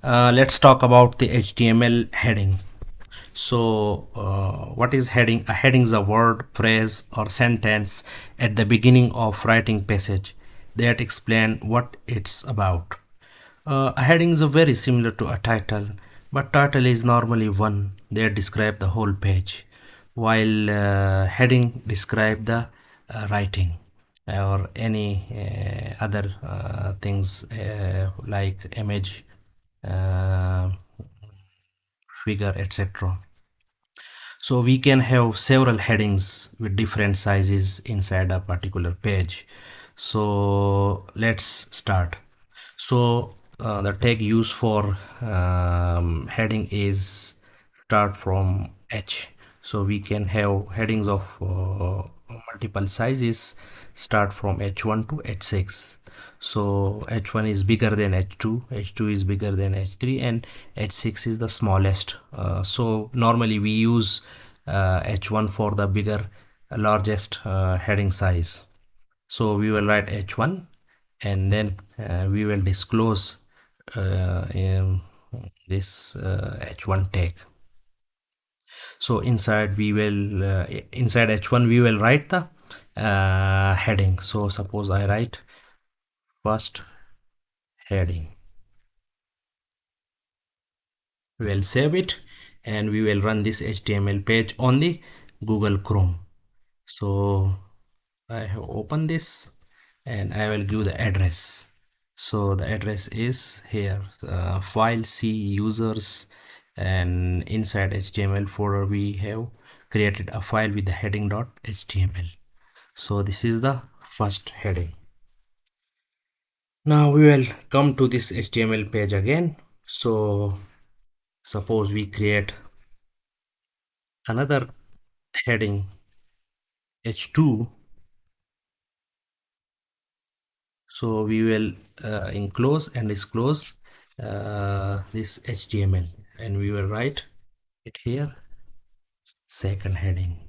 Let's talk about the HTML heading. So, what is heading? A heading is a word, phrase, or sentence at the beginning of writing passage that explain what it's about. A heading is very similar to a title, but title is normally one that describe the whole page, while heading describe the writing or any other things like image, uh, figure, etc. So we can have several headings with different sizes inside a particular page. So let's start. So the tag used for heading is start from H. So we can have headings of multiple sizes start from H1 to H6. So H1 is bigger than H2, H2 is bigger than H3, and H6 is the smallest. So normally we use H1 for the bigger, largest heading size. So we will write H1 and then we will disclose in this H1 tag. So inside we will inside H1 we will write the heading. So suppose I write first heading. We will save it and we will run this HTML page on the Google Chrome. So I have opened this and I will give the address. So the address is here, file C users, and inside HTML folder we have created a file with the heading.html. So this is the first heading. Now we will come to this HTML page again. So suppose we create another heading H2. So we will enclose and disclose this HTML and we will write it here, second heading.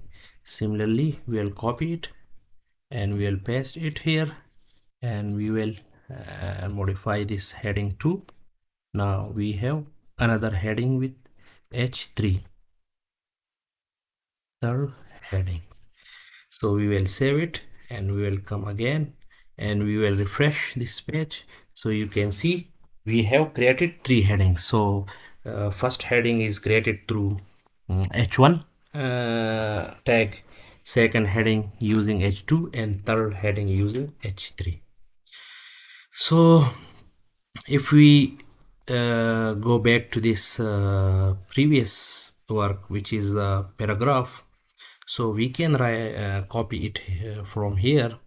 Similarly, we will copy it and we will paste it here and we will modify this heading too. Now we have another heading with H3, third heading. So we will save it and we will come again and we will refresh this page. So you can see we have created three headings. So first heading is created through H1 tag, second heading using H2, and third heading using H3. So if we go back to this previous work, which is the paragraph, so we can copy it from here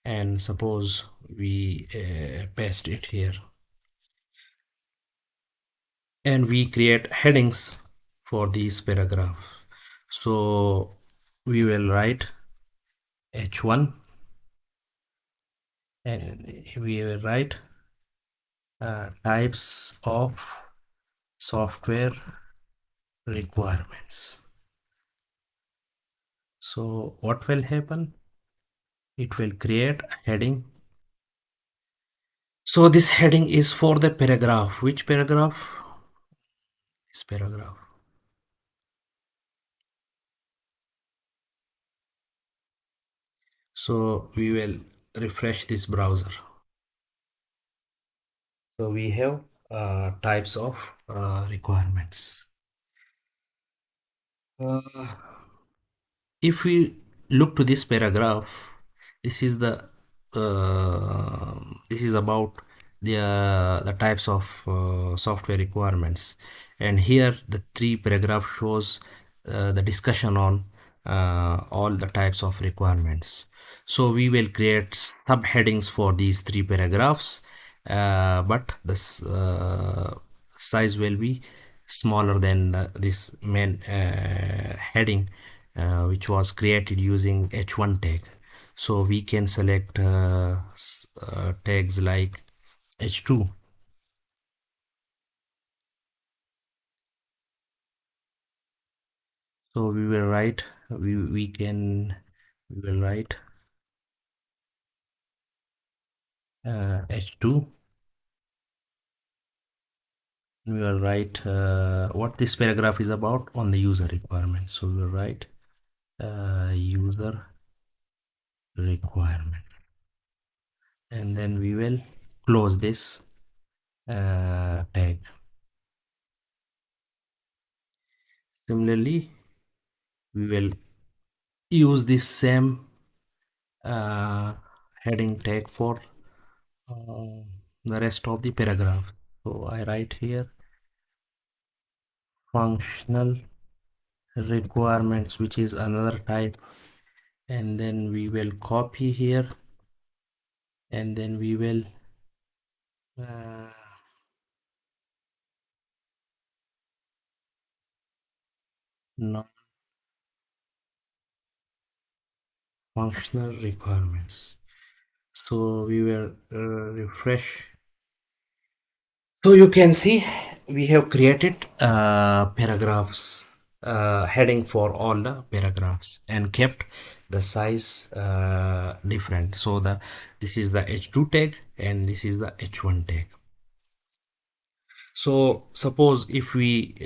and suppose we paste it here and we create headings for this paragraph. So we will write H1 and we will write types of software requirements. So what will happen? It will create a heading. So this heading is for the paragraph. Which paragraph? This paragraph. So we will refresh this browser. So we have types of requirements. Uh, if we look to this paragraph, this is the this is about the types of software requirements, and here the three paragraph shows the discussion on all the types of requirements. So we will create subheadings for these three paragraphs, but this size will be smaller than this main heading which was created using H1 tag. So we can select tags like H2. So we will write, we will write H2. We will write what this paragraph is about on the user requirement. So we will write user requirements, and then we will close this tag. Similarly, we will use this same heading tag for the rest of the paragraph. So I write here functional requirements, which is another type, and then we will copy here, and then we will uh, non-functional requirements. So we will refresh. So you can see we have created paragraphs heading for all the paragraphs and kept the size different. So this is the h2 tag and this is the h1 tag. So suppose if we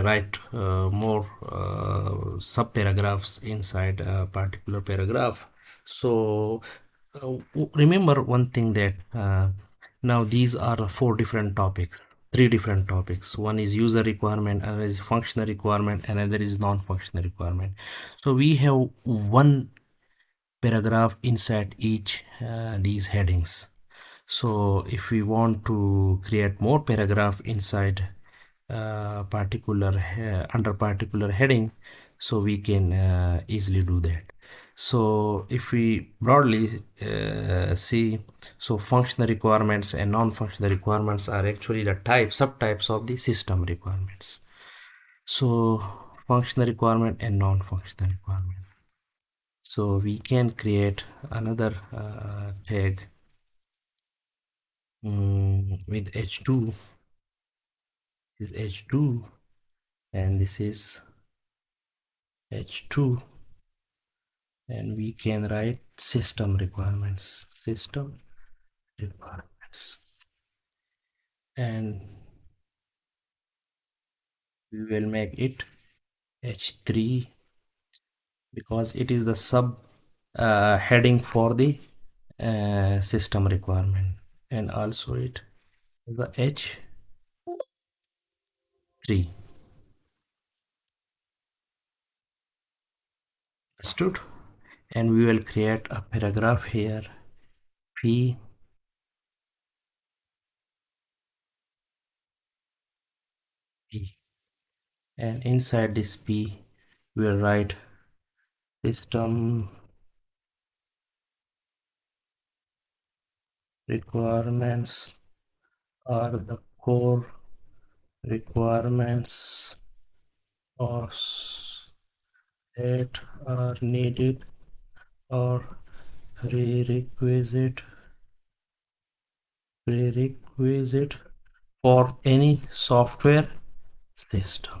write more sub paragraphs inside a particular paragraph, so remember one thing that now these are four different topics, three different topics. One is user requirement, another is functional requirement, another is non-functional requirement. So we have one paragraph inside each these headings. So if we want to create more paragraph inside particular under particular heading, so we can easily do that. So if we broadly see, so functional requirements and non-functional requirements are actually the subtypes of the system requirements. So functional requirement and non-functional requirement. So we can create another tag with h2. This is h2 and this is h2, and we can write system requirements, and we will make it h3 because it is the sub heading for the system requirement, and also it is the h3. Understood? And we will create a paragraph here, p, p, and inside this p we will write system requirements are the core requirements or that are needed or prerequisite for any software system.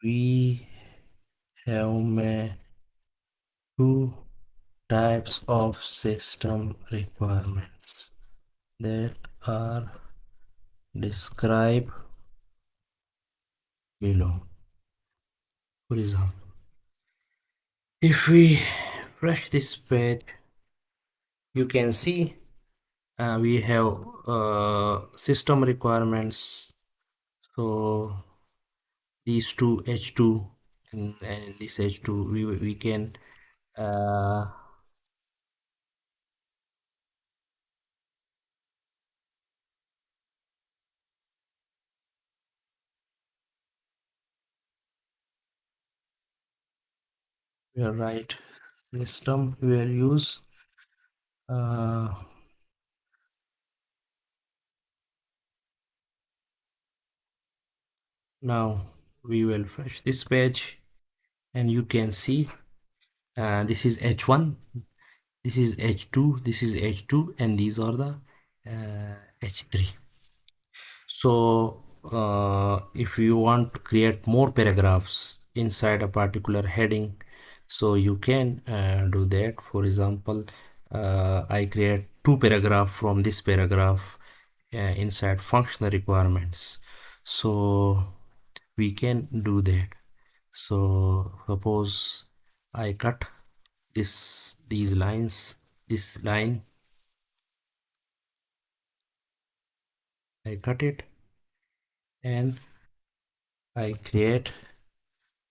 We have made two types of system requirements that are described below. For example, if we refresh this page, you can see we have system requirements. So these two h2 and this h2, we can we will write system, we will use now we will refresh this page and you can see this is h1, this is h2, this is h2, and these are the h3. So if you want to create more paragraphs inside a particular heading, so you can do that. For example, I create two paragraph from this paragraph, inside functional requirements. So we can do that. So suppose I cut these lines, this line, I cut it, and I create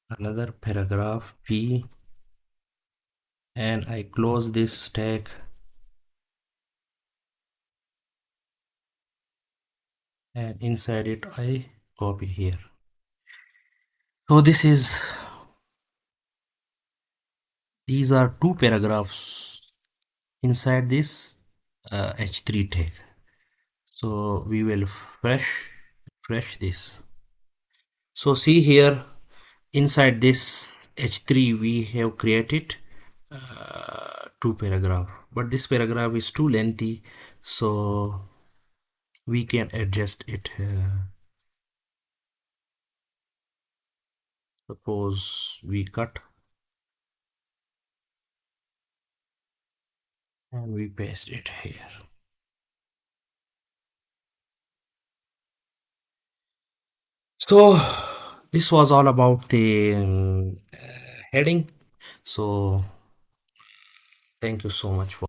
another paragraph P, and I close this tag, and inside it I copy here. So these are two paragraphs inside this h3 tag. So we will refresh this. So see here, inside this h3 we have created two paragraph, but this paragraph is too lengthy, so we can adjust it. Suppose we cut and we paste it here. So this was all about the heading. So thank you so much for